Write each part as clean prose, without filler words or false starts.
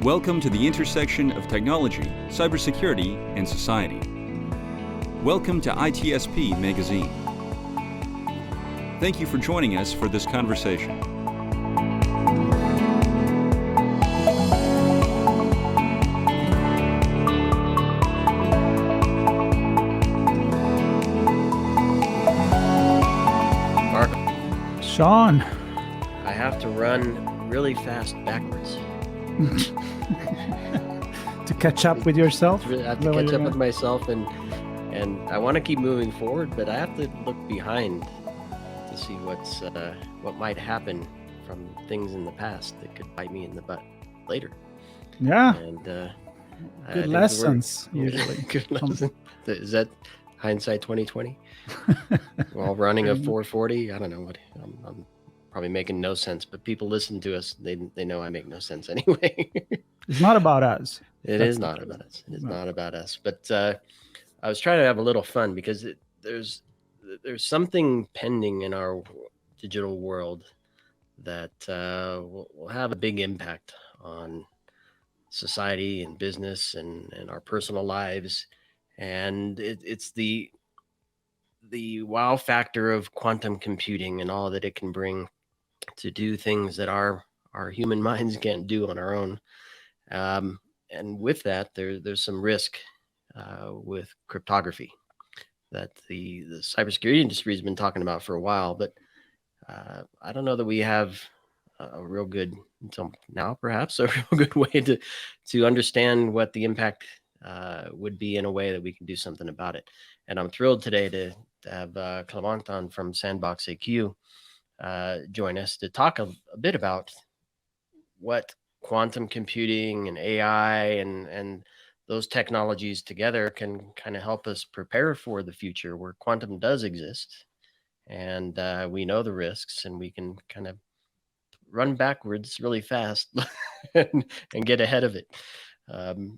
Welcome to the intersection of technology, cybersecurity, and society. Welcome to ITSP Magazine. Thank you for joining us for this conversation. Sean. I have to run really fast backwards. To catch up with yourself? I have to catch up with myself, and I want to keep moving forward, but I have to look behind to see what might happen from things in the past that could bite me in the butt later. Yeah. And good lessons, usually. Good lessons. Is that hindsight 2020? While running a 440, I don't know what. I'm probably making no sense, but people listen to us. They know I make no sense anyway. It's not about us. It is not about us. It is not about us. But I was trying to have a little fun because there's something pending in our digital world that will have a big impact on society and business and our personal lives. And it's the wow factor of quantum computing and all that it can bring to do things that our human minds can't do on our own. And with that, there's some risk with cryptography that the cybersecurity industry has been talking about for a while, but I don't know that we have a real good, until now perhaps, a real good way to understand what the impact would be in a way that we can do something about it. And I'm thrilled today to have Clément on from SandboxAQ join us to talk a bit about what quantum computing and AI and those technologies together can kind of help us prepare for the future where quantum does exist. And we know the risks, and we can kind of run backwards really fast and get ahead of it.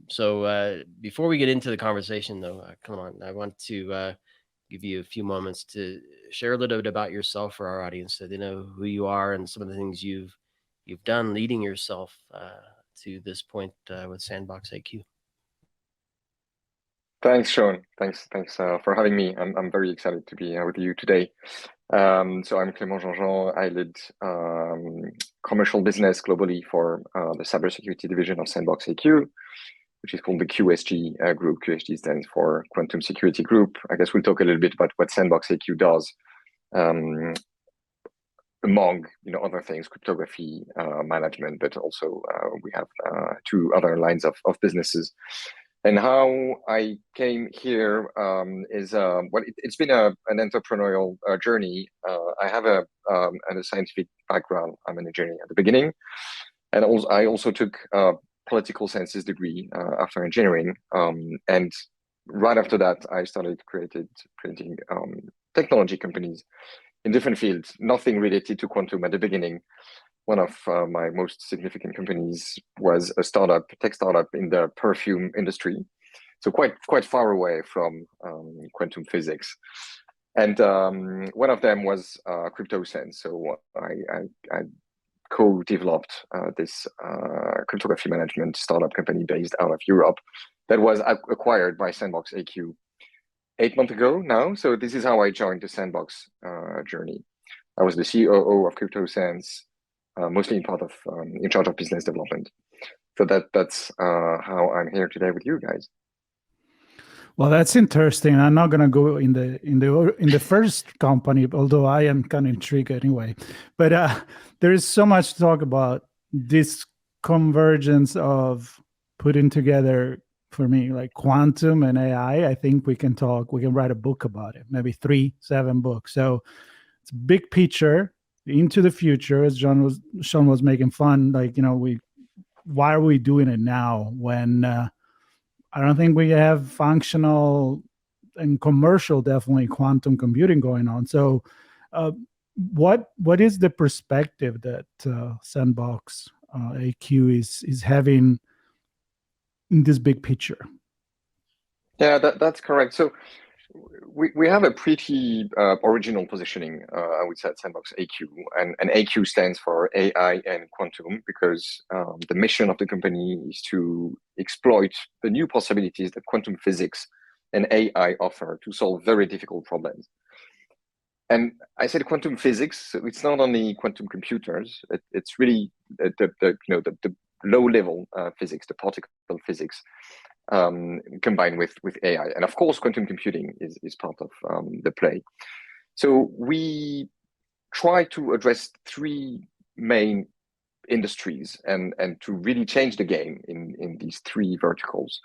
So before we get into the conversation, though, Clément, I want to give you a few moments to share a little bit about yourself for our audience, so they know who you are and some of the things you've done leading yourself to this point with SandboxAQ. Thanks, Sean. Thanks for having me. I'm very excited to be with you today. So I'm Clément Jeanjean. I lead commercial business globally for the cybersecurity division of SandboxAQ, which is called the QSG group. QSG stands for Quantum Security Group. I guess we'll talk a little bit about what SandboxAQ does, among other things, cryptography management, but also we have two other lines of businesses. And how I came here is it's been an entrepreneurial journey. I have a scientific background. I'm an engineer at the beginning, and I also took political sciences degree after engineering, and right after that I started creating technology companies in different fields, nothing related to quantum at the beginning. One of my most significant companies was a tech startup in the perfume industry, so quite far away from quantum physics. And one of them was CryptoSense. So I co-developed this cryptography management startup company based out of Europe that was acquired by SandboxAQ 8 months ago now. So this is how I joined the Sandbox journey. I was the COO of CryptoSense, mostly in charge of business development. So that's how I'm here today with you guys. Well, that's interesting. I'm not going to go in the first company, although I am kind of intrigued anyway. But there is so much to talk about this convergence of putting together, for me, like quantum and AI. I think we can write a book about it, maybe 3-7 books. So it's a big picture into the future, as Sean was making fun. Like, why are we doing it now when I don't think we have functional and commercial, definitely quantum computing going on. So what is the perspective that SandboxAQ is having in this big picture? Yeah, that's correct. So We have a pretty original positioning, I would say, at SandboxAQ, and AQ stands for AI and quantum, because the mission of the company is to exploit the new possibilities that quantum physics and AI offer to solve very difficult problems. And I said quantum physics, so it's not only quantum computers, it's really the low-level physics, the particle physics, combined with AI. And of course, quantum computing is part of the play. So we try to address three main industries and to really change the game in these three verticals.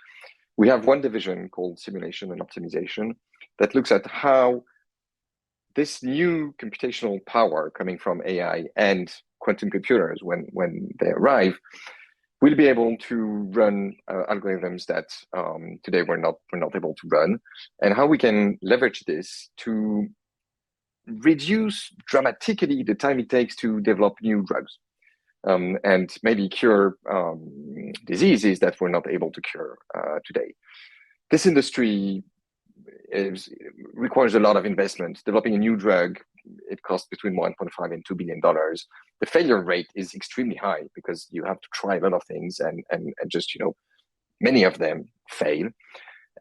We have one division called simulation and optimization that looks at how this new computational power coming from AI and quantum computers, when they arrive, will be able to run algorithms that today we're not able to run, and how we can leverage this to reduce dramatically the time it takes to develop new drugs, and maybe cure diseases that we're not able to cure today. This industry requires a lot of investment. Developing a new drug, it costs between $1.5 and $2 billion. The failure rate is extremely high because you have to try a lot of things and just, many of them fail.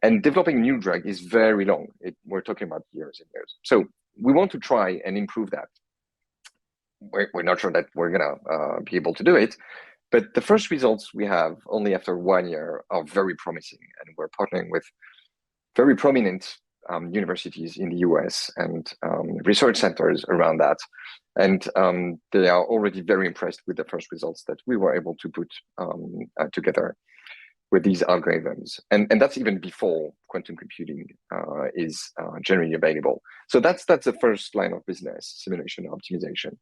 And developing a new drug is very long. We're talking about years and years. So we want to try and improve that. We're not sure that we're gonna be able to do it, but the first results we have only after 1 year are very promising, and we're partnering with very prominent universities in the US and research centers around that. And they are already very impressed with the first results that we were able to put together with these algorithms. And that's even before quantum computing is generally available. So that's the first line of business, simulation and optimization.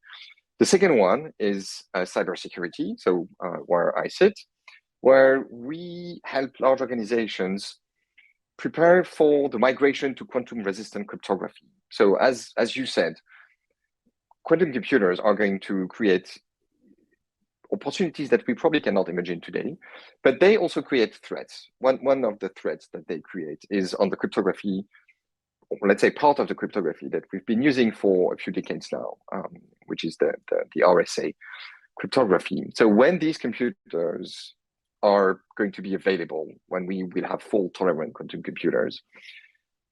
The second one is cybersecurity, so where I sit, where we help large organizations prepare for the migration to quantum-resistant cryptography. So as you said, quantum computers are going to create opportunities that we probably cannot imagine today, but they also create threats. One of the threats that they create is on the cryptography, let's say part of the cryptography that we've been using for a few decades now, which is the RSA cryptography. So when these computers are going to be available, when we will have fault-tolerant quantum computers,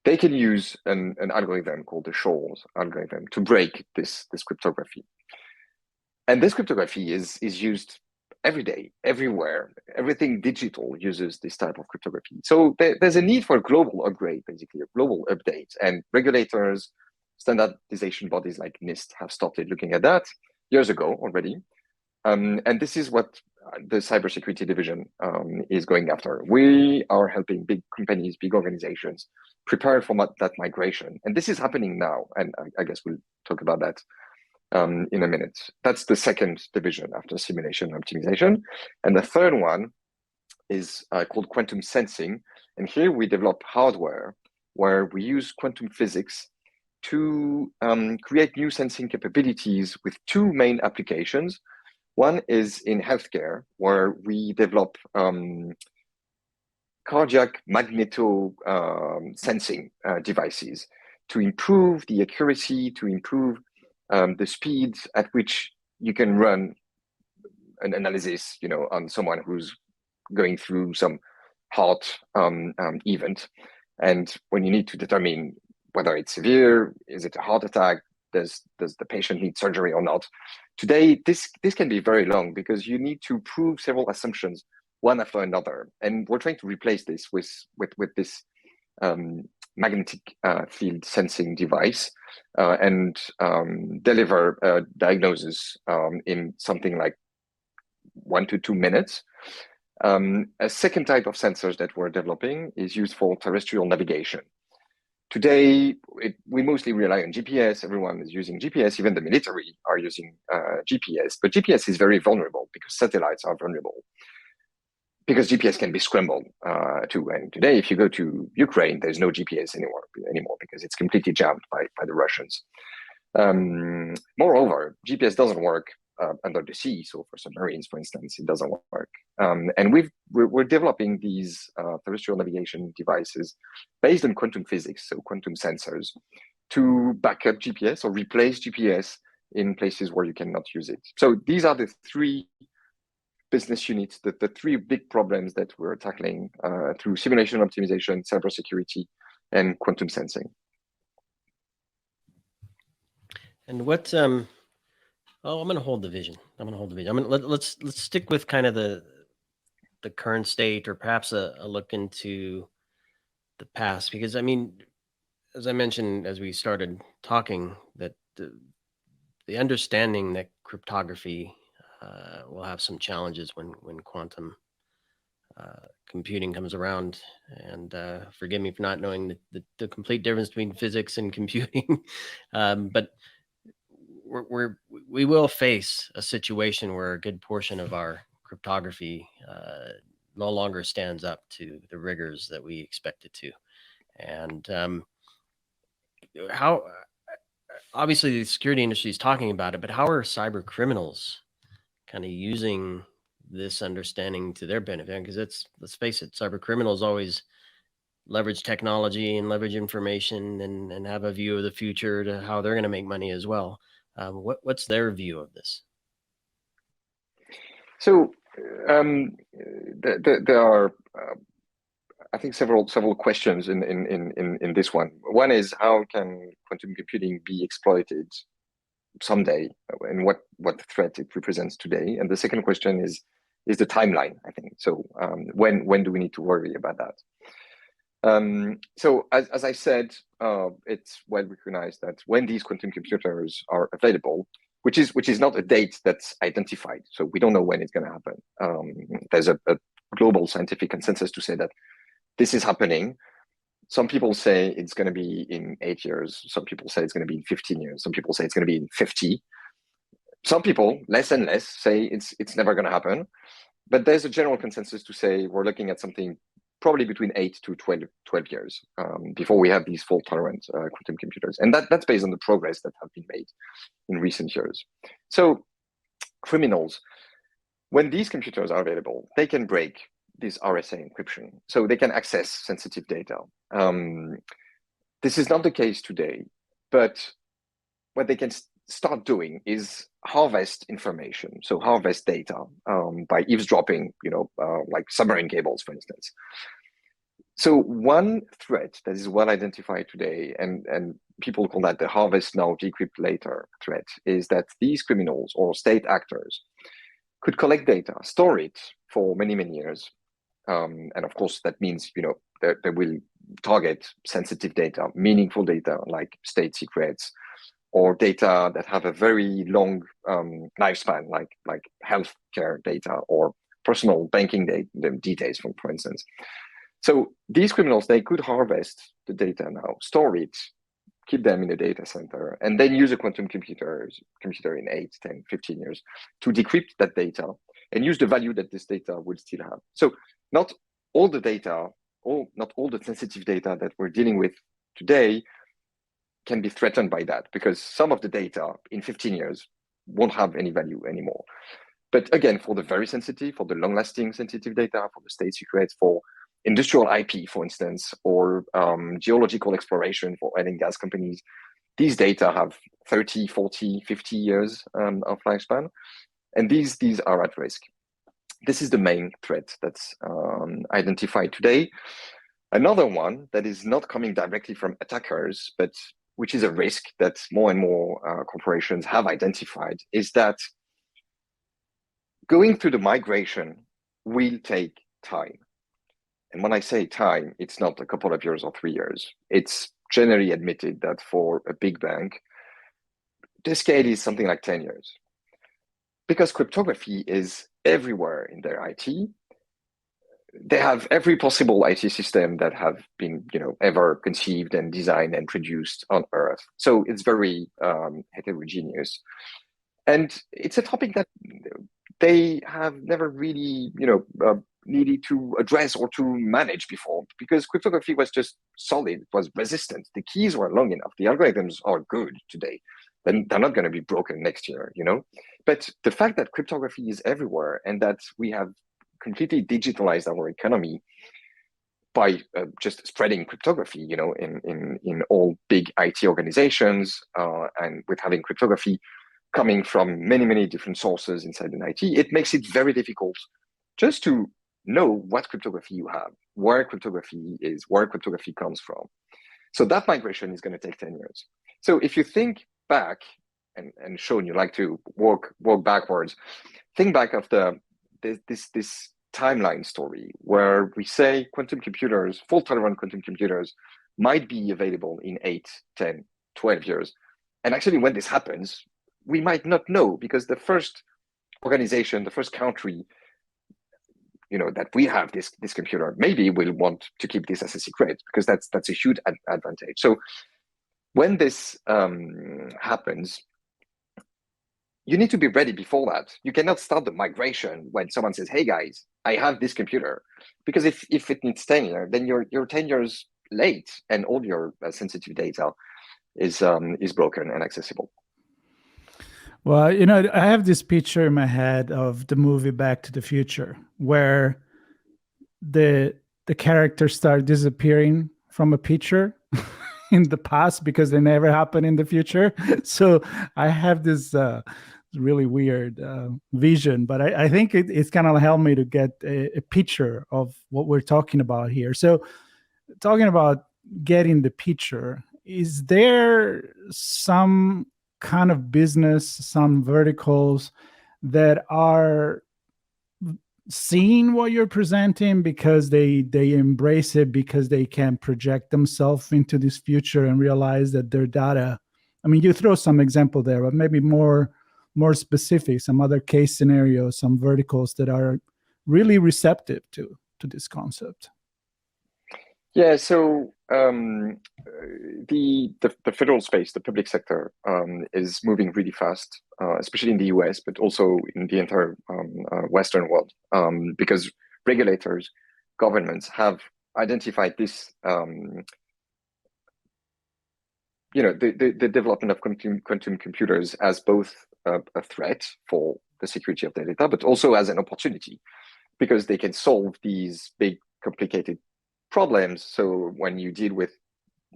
they can use an algorithm called the Shor's algorithm to break this cryptography. And this cryptography is used every day, everywhere. Everything digital uses this type of cryptography. So there's a need for a global upgrade, basically a global update. And regulators, standardization bodies like NIST have started looking at that years ago already. And this is what the cybersecurity division is going after. We are helping big companies, big organizations prepare for that migration. And this is happening now. And I guess we'll talk about that in a minute. That's the second division after simulation and optimization. And the third one is called quantum sensing. And here we develop hardware where we use quantum physics to create new sensing capabilities with two main applications. One is in healthcare, where we develop cardiac magneto sensing devices to improve the accuracy, to improve the speed at which you can run an analysis, on someone who's going through some heart event. And when you need to determine whether it's severe, is it a heart attack, does the patient need surgery or not? Today, this can be very long because you need to prove several assumptions one after another. And we're trying to replace this with this magnetic field sensing device and deliver a diagnosis in something like 1 to 2 minutes. A second type of sensors that we're developing is used for terrestrial navigation. Today, we mostly rely on GPS. Everyone is using GPS. Even the military are using GPS. But GPS is very vulnerable because satellites are vulnerable. Because GPS can be scrambled too. And today, if you go to Ukraine, there's no GPS anymore because it's completely jammed by the Russians. Moreover, GPS doesn't work under the sea. So for submarines, for instance, it doesn't work. And we're developing these terrestrial navigation devices based on quantum physics, so quantum sensors, to back up GPS or replace GPS in places where you cannot use it. So these are the three business units, the three big problems that we're tackling through simulation optimization, cybersecurity, and quantum sensing. And what? I'm going to hold the vision. Let's stick with kind of the current state, or perhaps a look into the past, because I mean, as I mentioned as we started talking, that the understanding that cryptography will have some challenges when quantum computing comes around. And forgive me for not knowing the complete difference between physics and computing, but we will face a situation where a good portion of our cryptography no longer stands up to the rigors that we expect it to. And how, obviously the security industry is talking about it, but how are cyber criminals kind of using this understanding to their benefit? Because let's face it, cyber criminals always leverage technology and leverage information and have a view of the future to how they're going to make money as well. What's their view of this? So there are, I think, several questions in this one. One is, how can quantum computing be exploited someday, and what threat it represents today? And the second question is the timeline, I think. So when do we need to worry about that? So as I said, it's well recognized that when these quantum computers are available, which is not a date that's identified, so we don't know when it's going to happen. There's a global scientific consensus to say that this is happening. Some people say it's going to be in 8 years. Some people say it's going to be in 15 years. Some people say it's going to be in 50. Some people, less and less, say it's never going to happen. But there's a general consensus to say we're looking at something probably between 8 to 12 years before we have these fault-tolerant quantum computers. And that's based on the progress that have been made in recent years. So criminals, when these computers are available, they can break this RSA encryption, so they can access sensitive data. This is not the case today, but what they can start doing is harvest information, so harvest data by eavesdropping, like submarine cables, for instance. So one threat that is well identified today, and people call that the harvest now, decrypt later threat, is that these criminals or state actors could collect data, store it for many, many years. And of course, that means, they will target sensitive data, meaningful data like state secrets, or data that have a very long lifespan, like healthcare data or personal banking details, for instance. So these criminals, they could harvest the data now, store it, keep them in a data center, and then use a quantum computer in 8, 10, 15 years to decrypt that data and use the value that this data would still have. So not all the data, not all the sensitive data that we're dealing with today can be threatened by that, because some of the data in 15 years won't have any value anymore. But again, for the very sensitive, for the long-lasting sensitive data, for the state secrets, for industrial IP, for instance, or geological exploration for oil and gas companies, these data have 30, 40, 50 years of lifespan, and these are at risk. This is the main threat that's identified today. Another one that is not coming directly from attackers, but which is a risk that more and more corporations have identified, is that going through the migration will take time. And when I say time, it's not a couple of years or 3 years. It's generally admitted that for a big bank, the scale is something like 10 years. Because cryptography is everywhere in their IT. They have every possible IT system that have been, ever conceived and designed and produced on Earth. So it's very heterogeneous. And it's a topic that they have never really, needed to address or to manage before, because cryptography was just solid, was resistant. The keys were long enough. The algorithms are good today. Then they're not going to be broken next year, But the fact that cryptography is everywhere and that we have completely digitalized our economy by just spreading cryptography, in all big IT organizations, and with having cryptography coming from many, many different sources inside an IT, it makes it very difficult just to know what cryptography you have, where cryptography is, where cryptography comes from. So that migration is going to take 10 years. So if you think back, and Sean, you like to walk backwards, think back of this timeline story where we say quantum computers, fault-tolerant quantum computers, might be available in 8, 10, 12 years. And actually, when this happens, we might not know, because the first organization, the first country, that we have this computer, maybe will want to keep this as a secret, because that's a huge advantage. So when this happens, you need to be ready before that. You cannot start the migration when someone says, "Hey guys, I have this computer," because if it needs 10 years, then you're 10 years late, and all your sensitive data is broken and accessible. Well, I have this picture in my head of the movie Back to the Future, where the characters start disappearing from a picture in the past because they never happen in the future. So I have this really weird vision, but I think it's kind of helped me to get a picture of what we're talking about here. So talking about getting the picture, is there some kind of business, some verticals that are seeing what you're presenting because they embrace it, because they can project themselves into this future and realize that their data, I mean, you throw some example there, but maybe more specific, some other case scenarios, some verticals that are really receptive to this concept? Yeah, so the federal space, the public sector, is moving really fast, especially in the US, but also in the entire Western world, because regulators, governments have identified this, the development of quantum computers as both a threat for the security of their data, but also as an opportunity, because they can solve these big, complicated problems. So when you deal with,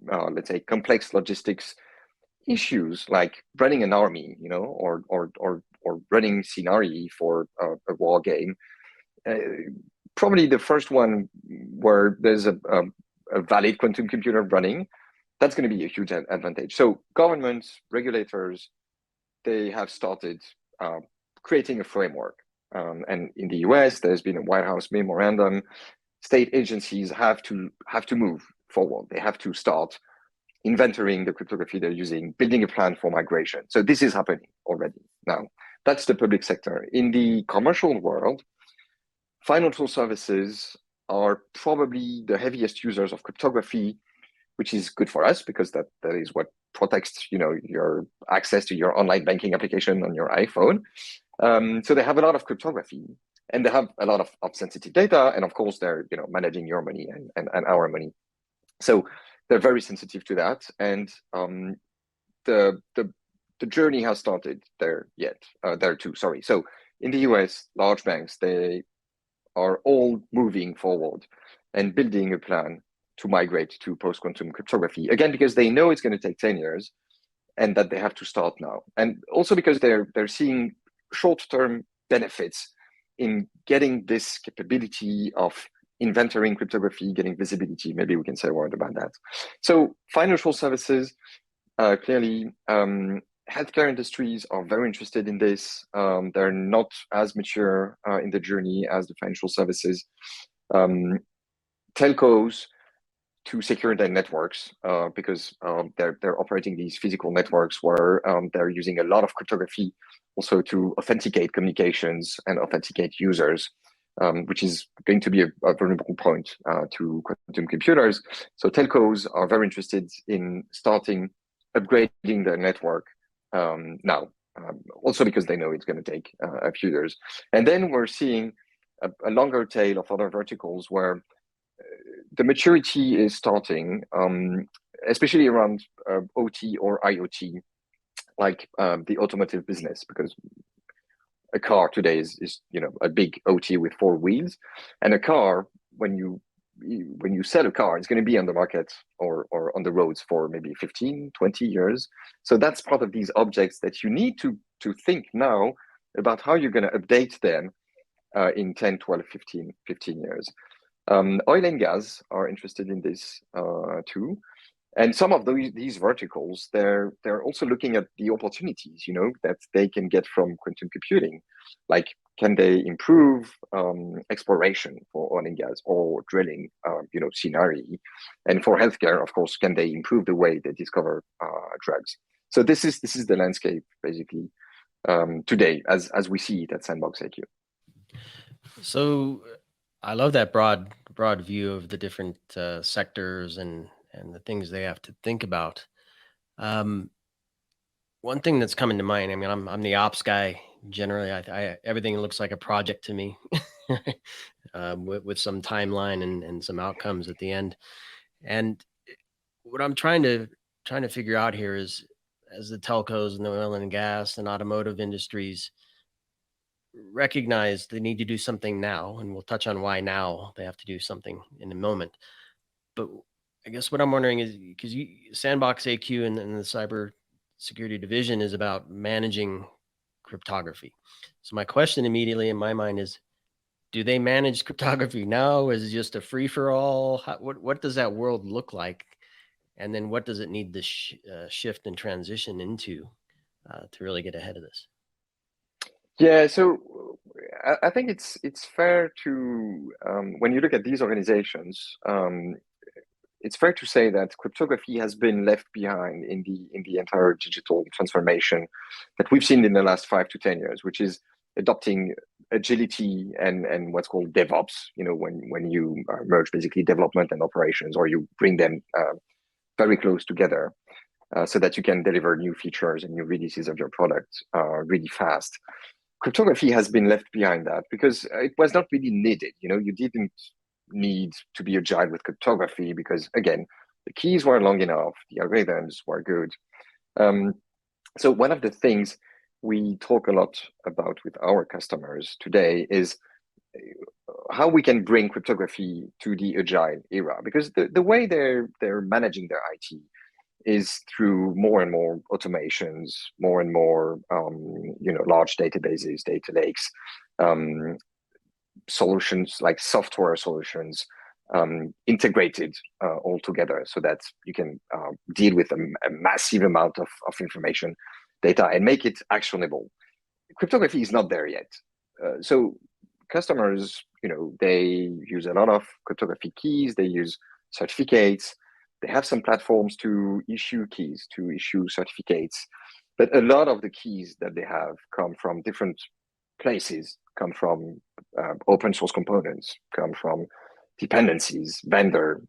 let's say, complex logistics issues like running an army, or running scenario for a war game, probably the first one where there's a valid quantum computer running, that's going to be a huge advantage. So governments, regulators, they have started creating a framework. And in the US, there's been a White House memorandum. State agencies have to move forward. They have to start inventorying the cryptography they're using, building a plan for migration. So this is happening already now. That's the public sector. In the commercial world, financial services are probably the heaviest users of cryptography, which is good for us because that is what protects your access to your online banking application on your iPhone. So they have a lot of cryptography. And they have a lot of sensitive data, and of course they're managing your money and our money. So they're very sensitive to that, and the journey has started there too. Sorry. So in the US, large banks, they are all moving forward and building a plan to migrate to post-quantum cryptography, again because they know it's going to take 10 years, and that they have to start now, and also because they're seeing short-term benefits in getting this capability of inventorying cryptography, getting visibility. Maybe we can say a word about that. So financial services, clearly, healthcare industries are very interested in this. They're not as mature in the journey as the financial services. Telcos to secure their networks, because they're operating these physical networks where they're using a lot of cryptography also to authenticate communications and authenticate users, which is going to be a vulnerable point to quantum computers. So telcos are very interested in starting upgrading their network now, also because they know it's going to take a few years. And then we're seeing a longer tail of other verticals where the maturity is starting, especially around OT or IoT, like the automotive business, because a car today is a big OT with 4 wheels, and a car, when you sell a car, it's going to be on the market or on the roads for maybe 15, 20 years. So that's part of these objects that you need to think now about how you're going to update them in 10, 12, 15 years. Oil and gas are interested in this too. And some of these verticals, they're also looking at the opportunities, that they can get from quantum computing. Like, can they improve exploration for oil and gas or drilling, scenario? And for healthcare, of course, can they improve the way they discover drugs? So this is the landscape basically today as we see it at SandboxAQ. So I love that broad view of the different sectors and the things they have to think about. One thing that's coming to mind, I mean, I'm the ops guy generally. I everything looks like a project to me, with some timeline and some outcomes at the end. And what I'm trying to figure out here is, as the telcos and the oil and gas and automotive industries recognize they need to do something now, and we'll touch on why now they have to do something in a moment. But I guess what I'm wondering is, because SandboxAQ and the cybersecurity division is about managing cryptography. So my question immediately in my mind is, do they manage cryptography now? Is it just a free for all? What does that world look like? And then what does it need to shift and transition into to really get ahead of this? Yeah, so I think it's fair to, when you look at these organizations, it's fair to say that cryptography has been left behind in the entire digital transformation that we've seen in the last 5 to 10 years, which is adopting agility and what's called DevOps. When you merge basically development and operations, or you bring them very close together, so that you can deliver new features and new releases of your product really fast. Cryptography has been left behind that because it was not really needed. You didn't need to be agile with cryptography because, again, the keys were long enough, the algorithms were good. So one of the things we talk a lot about with our customers today is how we can bring cryptography to the agile era, because the way they're managing their IT is through more and more automations, more and more large databases, data lakes, solutions like software solutions integrated all together, so that you can deal with a massive amount of information, data, and make it actionable. Cryptography is not there yet. So customers, they use a lot of cryptography keys, they use certificates, they have some platforms to issue keys, to issue certificates, but a lot of the keys that they have come from different places, come from open source components, come from dependencies, vendor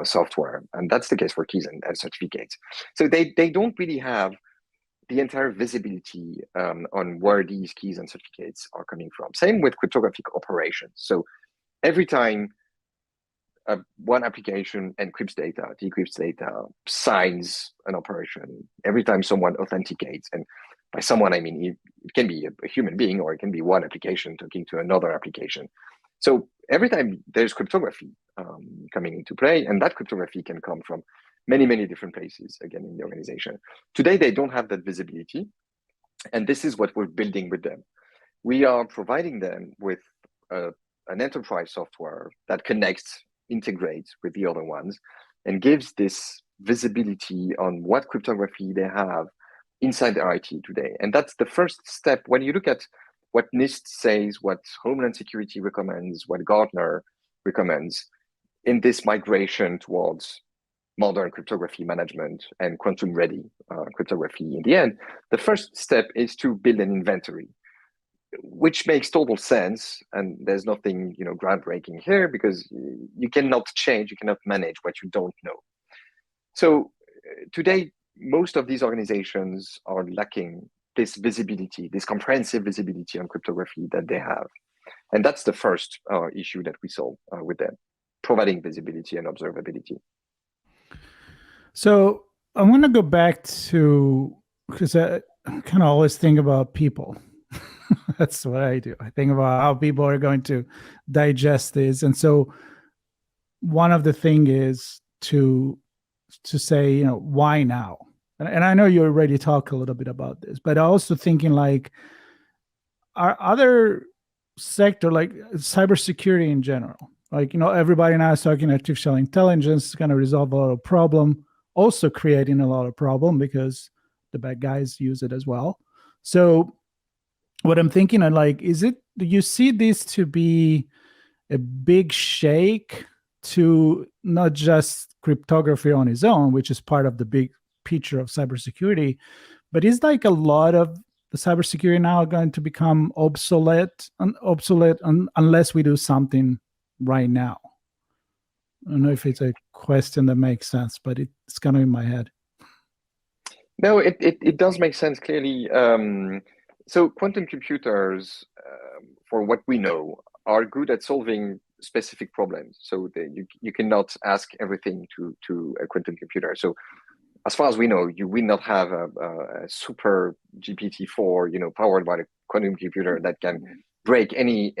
software, and that's the case for keys and certificates. So they don't really have the entire visibility on where these keys and certificates are coming from. Same with cryptographic operations. So every time one application encrypts data, decrypts data, signs an operation, every time someone authenticates, and by someone I mean it can be a human being, or it can be one application talking to another application. So every time there's cryptography coming into play, and that cryptography can come from many, many different places, again, in the organization. Today, they don't have that visibility, and this is what we're building with them. We are providing them with an enterprise software that connects, integrates with the other ones, and gives this visibility on what cryptography they have inside their IT today. And that's the first step. When you look at what NIST says, what Homeland Security recommends, what Gartner recommends in this migration towards modern cryptography management and quantum-ready cryptography, in the end, the first step is to build an inventory, which makes total sense. And there's nothing groundbreaking here, because you cannot change, you cannot manage what you don't know. So today, most of these organizations are lacking this visibility, this comprehensive visibility on cryptography that they have. And that's the first issue that we solve with them, providing visibility and observability. So I want to go back to, because I kind of always think about people That's what I do. I think about how people are going to digest this. And so one of the thing is to say, why now? And I know you already talked a little bit about this, but also thinking like, are other sector like cybersecurity in general, like, everybody now is talking artificial intelligence is going to resolve a lot of problem, also creating a lot of problem because the bad guys use it as well. So what I'm thinking of, like, do you see this to be a big shake to not just cryptography on its own, which is part of the big picture of cybersecurity, but is like a lot of the cybersecurity now going to become obsolete unless we do something right now? I don't know if it's a question that makes sense, but it's kind of in my head. No, it does make sense clearly. So quantum computers, for what we know, are good at solving specific problems. So you cannot ask everything to a quantum computer. So as far as we know, you will not have a super GPT-4, powered by a quantum computer that can break any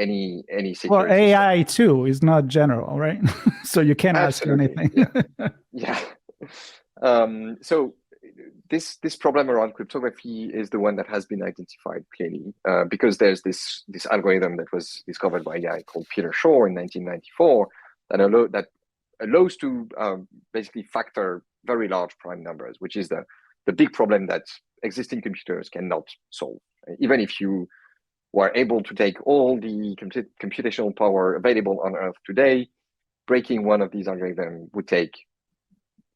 security. Well, AI too is not general, right? So you can't ask anything. Yeah. So this problem around cryptography is the one that has been identified clearly because there's this algorithm that was discovered by a guy called Peter Shor in 1994 that allows to basically factor very large prime numbers, which is the big problem that existing computers cannot solve. Even if you were able to take all the computational power available on Earth today, breaking one of these algorithms would take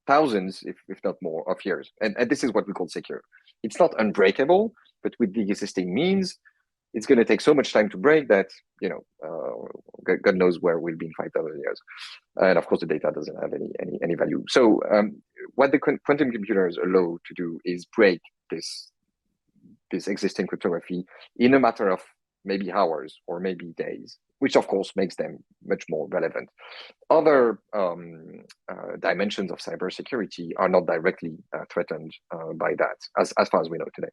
thousands, if not more, of years. And this is what we call secure. It's not unbreakable, but with the existing means, it's going to take so much time to break that, God knows where we'll be in 5,000 years. And of course, the data doesn't have any value. So what the quantum computers allow to do is break this existing cryptography in a matter of maybe hours or maybe days, which of course makes them much more relevant. Other dimensions of cybersecurity are not directly threatened by that, as far as we know today.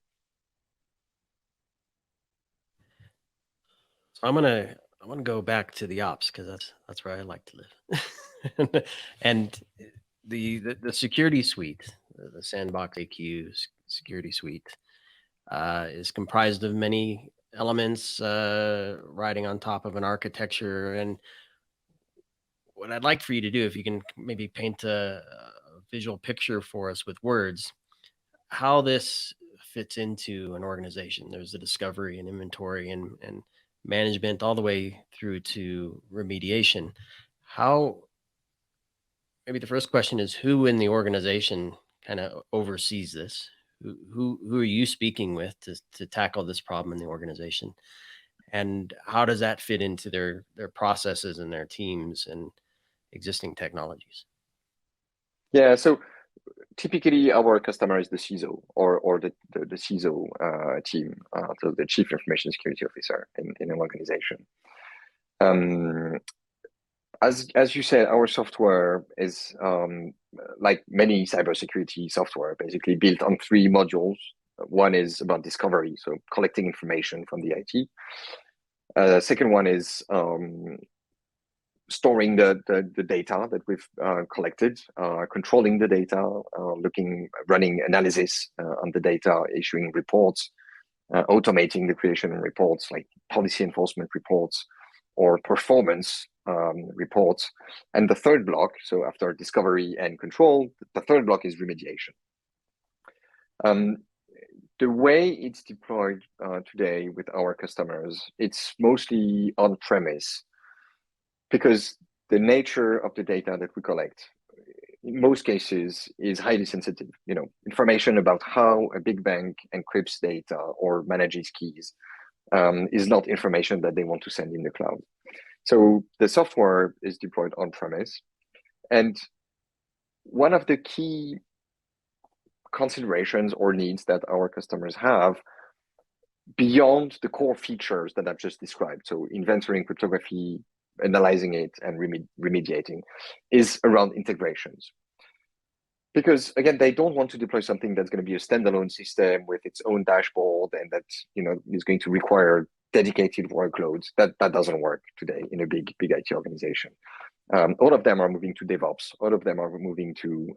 So I'm gonna go back to the ops because that's where I like to live. And the security suite, the SandboxAQ security suite, is comprised of many elements riding on top of an architecture. And what I'd like for you to do, if you can maybe paint a visual picture for us with words, how this fits into an organization. There's the discovery and inventory and management all the way through to remediation. Maybe the first question is, who in the organization kind of oversees this? Who are you speaking with to tackle this problem in the organization? And how does that fit into their processes and their teams and existing technologies? Yeah, so typically our customer is the CISO or the CISO team, so the Chief Information Security Officer in an organization. As you said, our software is like many cybersecurity software, basically built on 3 modules. One is about discovery, so collecting information from the IT. Second one is storing the data that we've collected, controlling the data, running analysis on the data, issuing reports, automating the creation of reports like policy enforcement reports or performance reports. And the third block, so after discovery and control, the third block is remediation. The way it's deployed today with our customers, it's mostly on-premise because the nature of the data that we collect, in most cases, is highly sensitive. Information about how a big bank encrypts data or manages keys is not information that they want to send in the cloud. So the software is deployed on-premise. And one of the key considerations or needs that our customers have beyond the core features that I've just described, so inventorying cryptography, analyzing it, and remediating, is around integrations. Because again, they don't want to deploy something that's going to be a standalone system with its own dashboard and that is going to require dedicated workloads. That doesn't work today in a big IT organization. All of them are moving to DevOps. All of them are moving to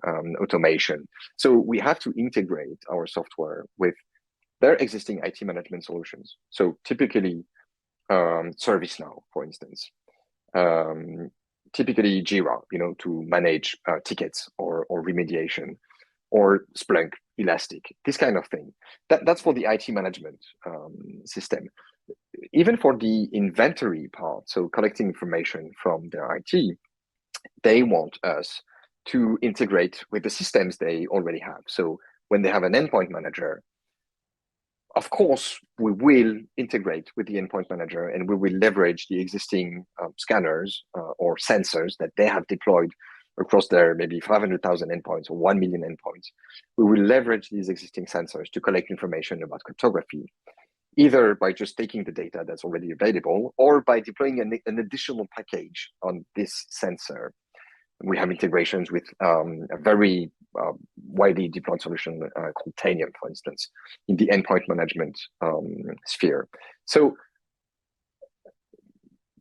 automation. So we have to integrate our software with their existing IT management solutions. So typically ServiceNow, for instance, typically Jira, to manage tickets or remediation, or Splunk, Elastic, this kind of thing. That's for the IT management system. Even for the inventory part, so collecting information from their IT, they want us to integrate with the systems they already have. So when they have an endpoint manager, of course, we will integrate with the endpoint manager, and we will leverage the existing scanners or sensors that they have deployed across their maybe 500,000 endpoints or 1 million endpoints. We will leverage these existing sensors to collect information about cryptography, either by just taking the data that's already available or by deploying an additional package on this sensor. We have integrations with a very widely deployed solution called Tanium, for instance, in the endpoint management sphere. So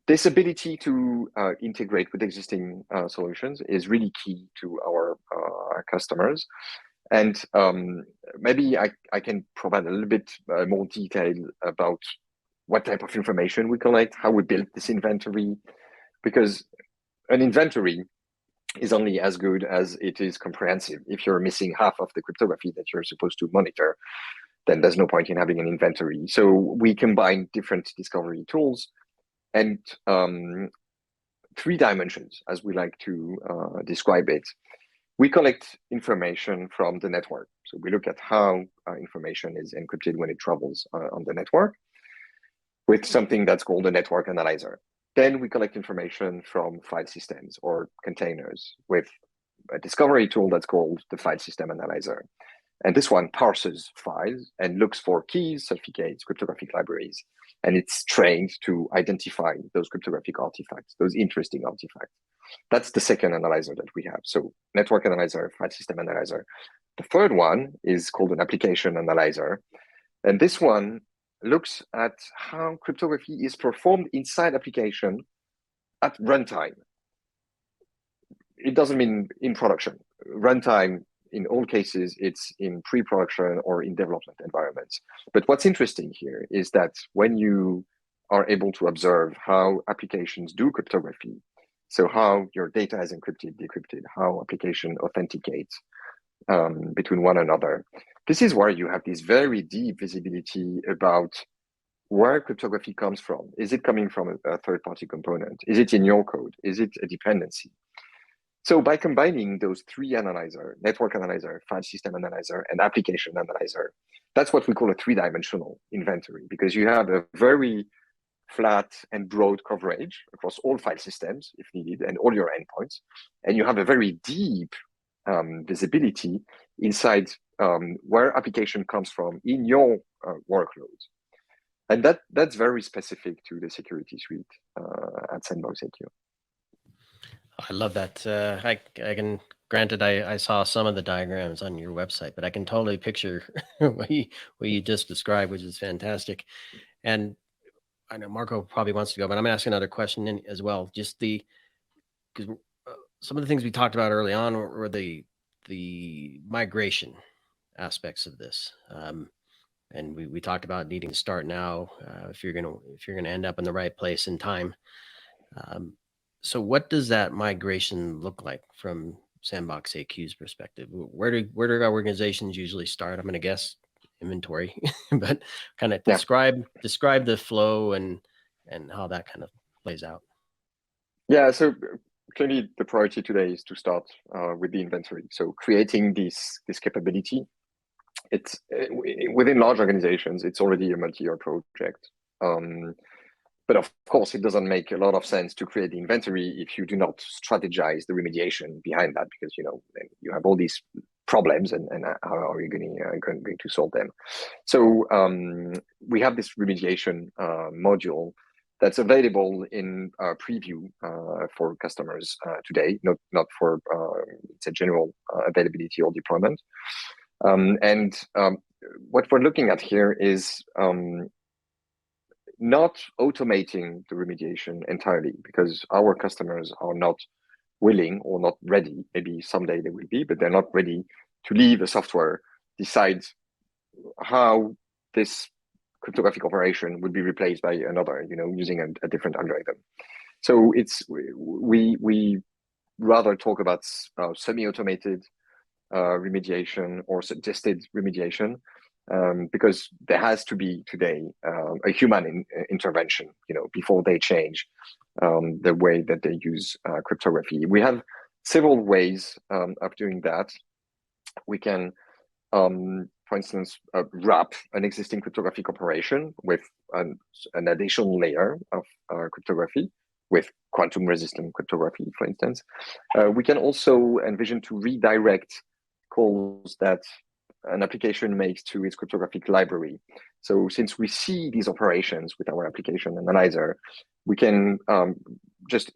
this ability to integrate with existing solutions is really key to our customers. And maybe I can provide a little bit more detail about what type of information we collect, how we build this inventory, because an inventory is only as good as it is comprehensive. If you're missing half of the cryptography that you're supposed to monitor, then there's no point in having an inventory. So we combine different discovery tools and 3 dimensions, as we like to describe it. We collect information from the network. So we look at how information is encrypted when it travels on the network with something that's called a network analyzer. Then we collect information from file systems or containers with a discovery tool that's called the file system analyzer. And this one parses files and looks for keys, certificates, cryptographic libraries, and it's trained to identify those cryptographic artifacts, those interesting artifacts. That's the second analyzer that we have. So network analyzer, file system analyzer. The third one is called an application analyzer. And this one looks at how cryptography is performed inside application at runtime. It doesn't mean in production. Runtime, in all cases, it's in pre-production or in development environments. But what's interesting here is that when you are able to observe how applications do cryptography, so how your data is encrypted, decrypted, how application authenticates between one another, this is where you have this very deep visibility about where cryptography comes from. Is it coming from a third-party component? Is it in your code? Is it a dependency? So by combining those 3 analyzers, network analyzer, file system analyzer, and application analyzer, that's what we call a 3-dimensional inventory, because you have a very flat and broad coverage across all file systems, if needed, and all your endpoints. And you have a very deep visibility inside where application comes from in your workloads. And that's very specific to the security suite at SandboxAQ. I love that. I can, granted, I saw some of the diagrams on your website, but I can totally picture what you just described, which is fantastic. And I know Marco probably wants to go, but I'm going to ask another question as well. Just because some of the things we talked about early on were the migration aspects of this. And we talked about needing to start now if you're gonna end up in the right place in time. So what does that migration look like from SandboxAQ's perspective? Where do our organizations usually start? I'm going to guess inventory, but kind of describe the flow and how that kind of plays out. Yeah, so clearly the priority today is to start with the inventory. So creating this capability. It's within large organizations, it's already a multi-year project. But of course, it doesn't make a lot of sense to create the inventory if you do not strategize the remediation behind that, because you have all these problems, and how are you going to solve them? So we have this remediation module that's available in preview for customers today, not for it's a general availability or deployment. What we're looking at here is not automating the remediation entirely, because our customers are not willing or not ready. Maybe someday they will be, but they're not ready to leave a software decide how this cryptographic operation would be replaced by another, using a different algorithm. So we rather talk about semi-automated remediation or suggested remediation, because there has to be today a human intervention, before they change the way that they use cryptography. We have several ways of doing that. We can, for instance, wrap an existing cryptographic operation with an additional layer of cryptography, with quantum-resistant cryptography, for instance. We can also envision to redirect calls that an application makes to its cryptographic library. So since we see these operations with our application analyzer, we can just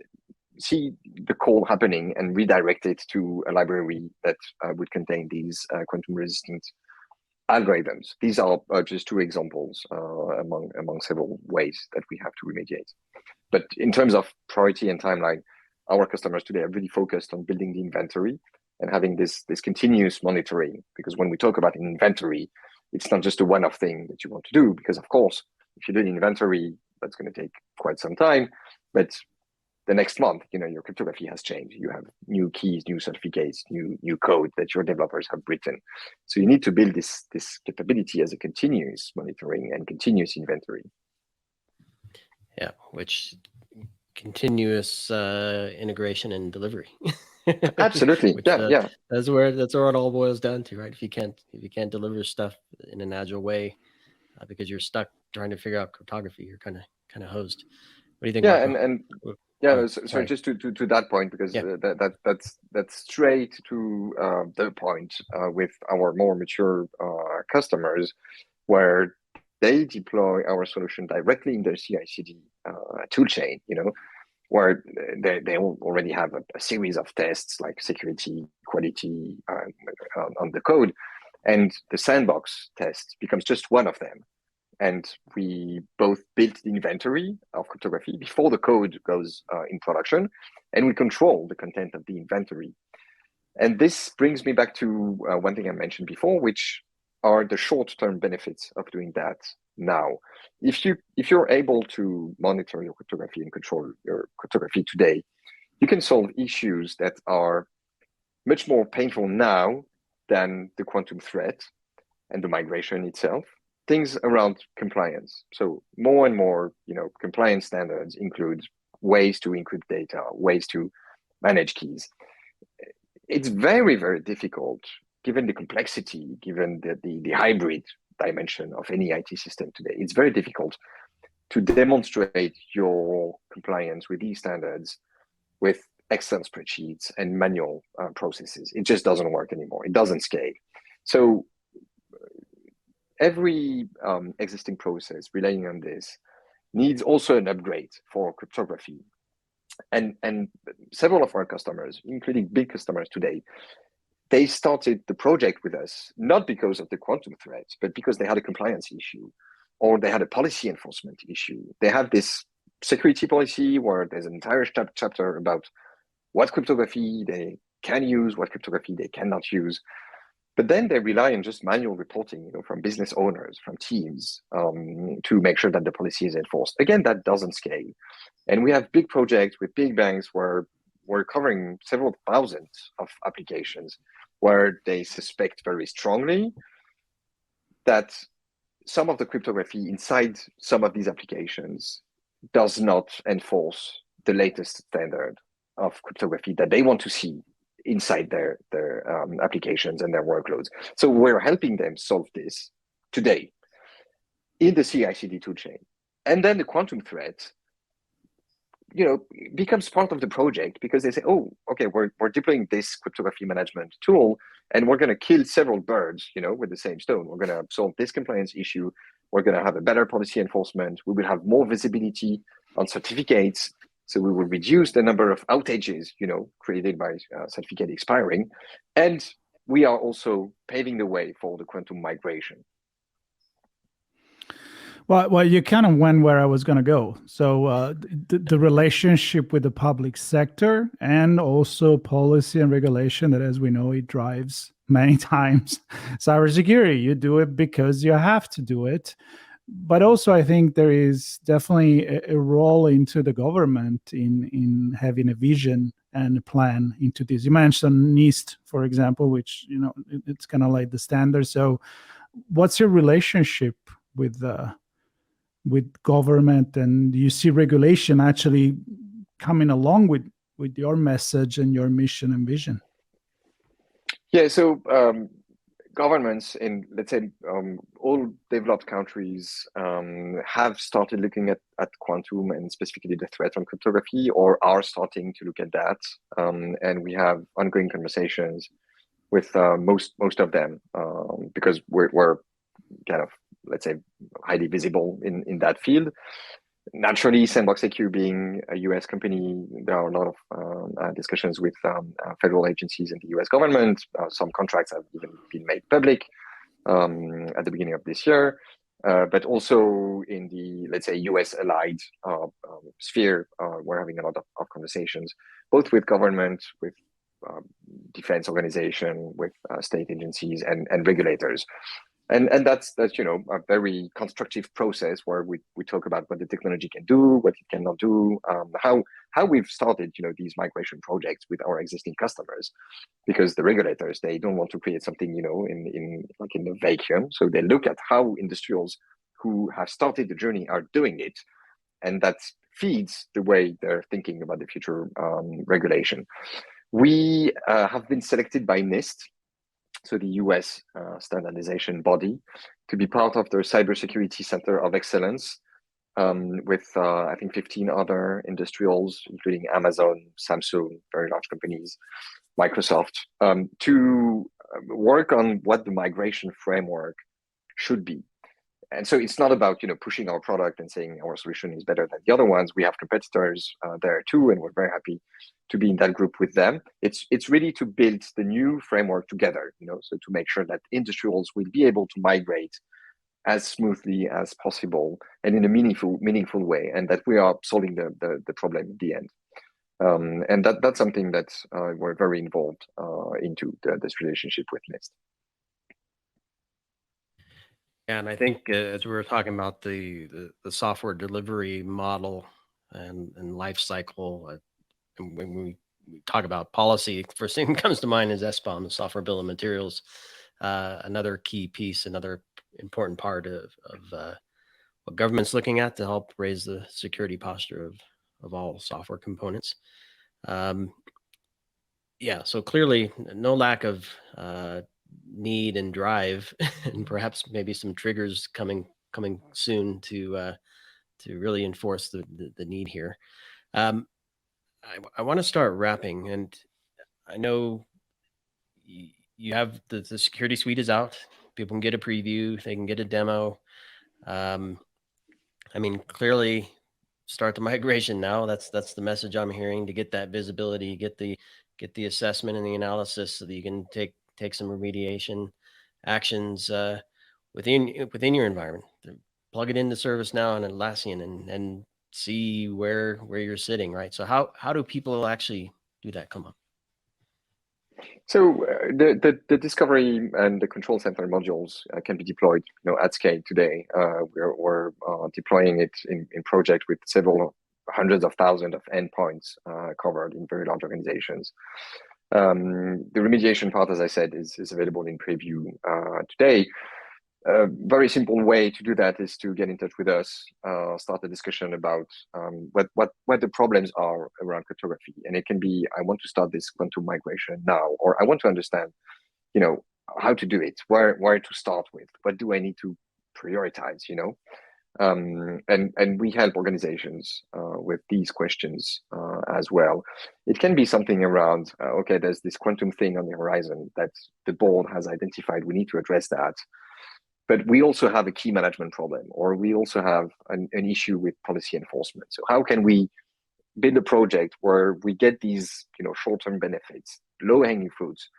see the call happening and redirect it to a library that would contain these quantum-resistant algorithms. These are just two examples among several ways that we have to remediate. But in terms of priority and timeline, our customers today are really focused on building the inventory and having this continuous monitoring. Because when we talk about an inventory, it's not just a one-off thing that you want to do, because of course, if you do an inventory, that's going to take quite some time. But the next month, your cryptography has changed. You have new keys, new certificates, new code that your developers have written. So you need to build this capability as a continuous monitoring and continuous inventory. Yeah, which continuous integration and delivery. Absolutely. Which, yeah. That's where it all boils down to, right? If you can't deliver stuff in an agile way, because you're stuck trying to figure out cryptography, you're kind of hosed. What do you think? Yeah, Marco? and Oh, so just to that point, because Yeah. that's straight to the point with our more mature customers, where they deploy our solution directly in their CI/CD toolchain, where they already have a series of tests like security, quality on the code, and the sandbox test becomes just one of them. And we both built the inventory of cryptography before the code goes in production, and we control the content of the inventory. And this brings me back to one thing I mentioned before, which are the short-term benefits of doing that now. If you're able to monitor your cryptography and control your cryptography today, you can solve issues that are much more painful now than the quantum threat and the migration itself. Things around compliance. So more and more, compliance standards include ways to encrypt data, ways to manage keys. It's very, very difficult, given the complexity, given the hybrid dimension of any IT system today. It's very difficult to demonstrate your compliance with these standards with Excel spreadsheets and manual processes. It just doesn't work anymore. It doesn't scale. So every existing process relying on this needs also an upgrade for cryptography. And several of our customers, including big customers today, they started the project with us, not because of the quantum threat, but because they had a compliance issue, or they had a policy enforcement issue. They have this security policy where there's an entire chapter about what cryptography they can use, what cryptography they cannot use. But then they rely on just manual reporting, from business owners, from teams, to make sure that the policy is enforced. Again, that doesn't scale. And we have big projects with big banks where we're covering several thousands of applications where they suspect very strongly that some of the cryptography inside some of these applications does not enforce the latest standard of cryptography that they want to see inside their applications and their workloads. So we're helping them solve this today in the CI/CD toolchain. And then the quantum threat, becomes part of the project, because they say, oh, okay, we're deploying this cryptography management tool, and we're going to kill several birds, with the same stone. We're going to solve this compliance issue. We're going to have a better policy enforcement. We will have more visibility on certificates. So we will reduce the number of outages, created by certificate expiring. And we are also paving the way for the quantum migration. Well, you kind of went where I was going to go. So the relationship with the public sector and also policy and regulation that, as we know, it drives many times cybersecurity. You do it because you have to do it. But also, I think there is definitely a role into the government in having a vision and a plan into this. You mentioned NIST, for example, which, it's kind of like the standard. So what's your relationship with government, and do you see regulation actually coming along with your message and your mission and vision? Yeah, so governments in, let's say, all developed countries have started looking at quantum and specifically the threat on cryptography, or are starting to look at that. And we have ongoing conversations with most of them because we're kind of, let's say, highly visible in that field. Naturally, SandboxAQ being a US company, there are a lot of discussions with federal agencies and the US government. Some contracts have even been made public at the beginning of this year. But also in the, let's say, US allied sphere, we're having a lot of conversations, both with government, with defense organization, with state agencies and regulators. And that's a very constructive process where we talk about what the technology can do, what it cannot do, how we've started these migration projects with our existing customers, because the regulators, they don't want to create something in the vacuum. So they look at how industrials who have started the journey are doing it, and that feeds the way they're thinking about the future regulation. We have been selected by NIST, so the US standardization body, to be part of their cybersecurity center of excellence with, I think, 15 other industrials, including Amazon, Samsung, very large companies, Microsoft, to work on what the migration framework should be. And so it's not about pushing our product and saying our solution is better than the other ones. We have competitors there too, and we're very happy to be in that group with them. It's really to build the new framework together, so to make sure that industrials will be able to migrate as smoothly as possible and in a meaningful way, and that we are solving the problem at the end. And that's something that we're very involved into this relationship with NIST. Yeah, and I think as we were talking about the software delivery model and life cycle, and when we talk about policy, first thing that comes to mind is SBOM, the software bill of materials. Another key piece, another important part of what government's looking at to help raise the security posture of all software components. Yeah, so clearly no lack of need and drive, and perhaps maybe some triggers coming soon to really enforce the need here. I want to start wrapping, and I know you have the security suite is out. People can get a preview, they can get a demo. I mean, clearly start the migration now. That's the message I'm hearing, to get that visibility, get the assessment and the analysis so that you can take some remediation actions within your environment. Plug it into ServiceNow and Atlassian and see where you're sitting, right? So how do people actually do that? Come on. So the discovery and the control center modules can be deployed at scale today. We're deploying it in project with several hundreds of thousands of endpoints covered in very large organizations. The remediation part, as I said, is available in preview today. A very simple way to do that is to get in touch with us, start a discussion about what the problems are around cryptography. And it can be, I want to start this quantum migration now, or I want to understand, how to do it, where to start with, what do I need to prioritize, and we help organizations with these questions as well. It can be something around, okay, there's this quantum thing on the horizon that the board has identified, we need to address that. But we also have a key management problem, or we also have an issue with policy enforcement. So how can we build a project where we get these short-term benefits, low-hanging fruits,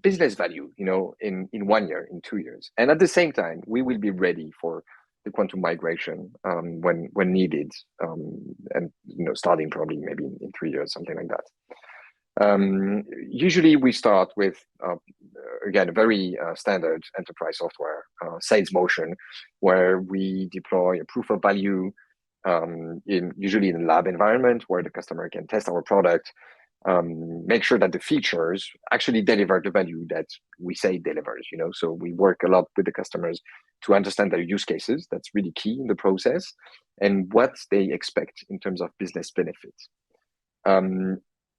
business value, in 1 year, in 2 years. And at the same time, we will be ready for the quantum migration when needed, and starting probably maybe in 3 years, something like that. Usually we start with, again, a very standard enterprise software sales motion, where we deploy a proof of value, usually in a lab environment where the customer can test our product, make sure that the features actually deliver the value that we say it delivers. So we work a lot with the customers to understand their use cases. That's really key in the process, and what they expect in terms of business benefits.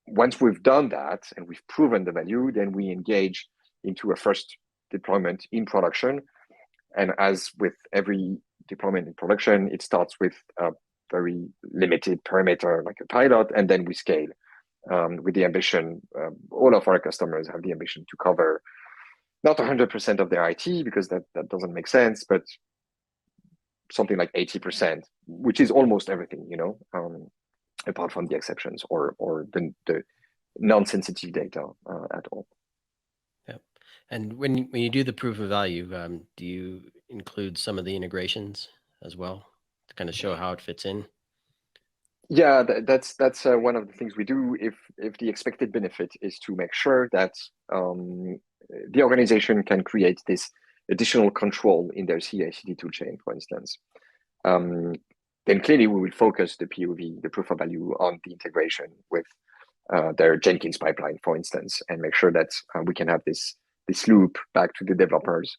Once we've done that and we've proven the value, then we engage into a first deployment in production. And as with every deployment in production, it starts with a very limited perimeter, like a pilot, and then we scale with the ambition. All of our customers have the ambition to cover not 100% of their IT, because that doesn't make sense, but something like 80%, which is almost everything, apart from the exceptions or the non-sensitive data at all. Yeah. And when you do the proof of value, do you include some of the integrations as well to kind of show how it fits in? Yeah, that's one of the things we do. If the expected benefit is to make sure that the organization can create this additional control in their CI/CD toolchain, for instance, then clearly we will focus the POV, the proof of value, on the integration with their Jenkins pipeline, for instance, and make sure that we can have this loop back to the developers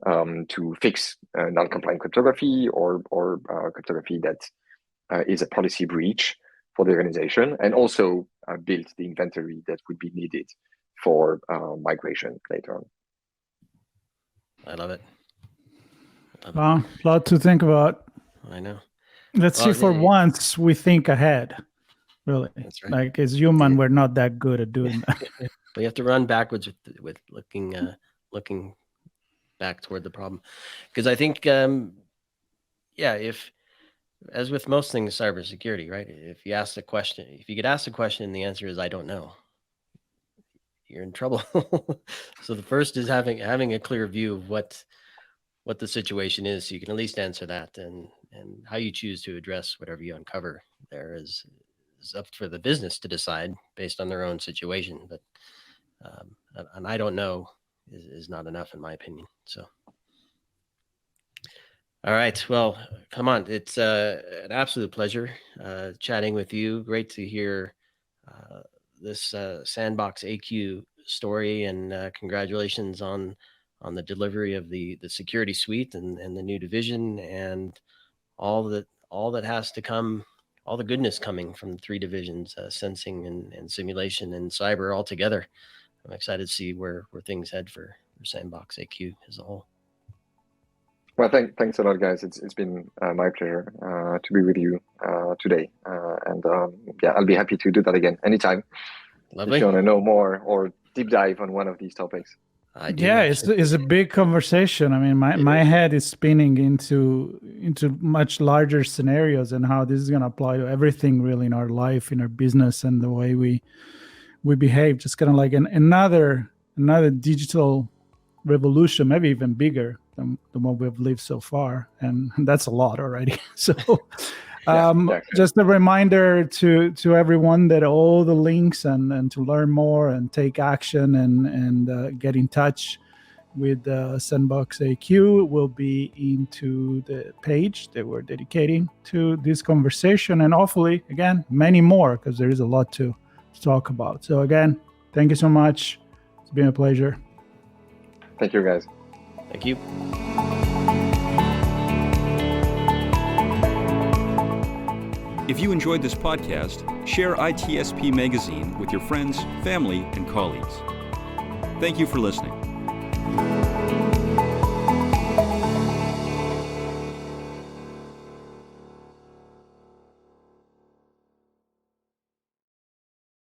to fix non-compliant cryptography or cryptography that is a policy breach for the organization, and also build the inventory that would be needed for migration later on. I love it. Wow, a lot to think about. I know. Let's see, for once we think ahead. Really, that's right. Like, as human, we're not that good at doing that. We have to run backwards with looking back toward the problem, because I think, if, as with most things, cybersecurity, right? If you ask the question, if you get asked a question and the answer is I don't know, you're in trouble. So the first is having a clear view of what the situation is, so you can at least answer that, and how you choose to address whatever you uncover there is up for the business to decide based on their own situation. But and I don't know is not enough, in my opinion. So. All right. Well, Clément, it's an absolute pleasure chatting with you. Great to hear this SandboxAQ story, and congratulations on the delivery of the security suite and the new division, and all that has to come, all the goodness coming from the three divisions, sensing and simulation and cyber all together. I'm excited to see where things head for SandboxAQ as a whole. Well, thanks a lot, guys. It's been my pleasure to be with you today, and I'll be happy to do that again anytime. Lovely. If you want to know more or deep dive on one of these topics. It's a big conversation. I mean, my head is spinning into much larger scenarios, and how this is going to apply to everything really in our life, in our business, and the way we behave. Just kind of like another digital revolution, maybe even bigger than what we've lived so far, and that's a lot already. So just a reminder to everyone that all the links and to learn more and take action and get in touch with SandboxAQ will be into the page that we're dedicating to this conversation, and hopefully, again, many more, because there is a lot to talk about. So again, thank you so much. It's been a pleasure. Thank you, guys. Thank you. If you enjoyed this podcast, share ITSP Magazine with your friends, family, and colleagues. Thank you for listening.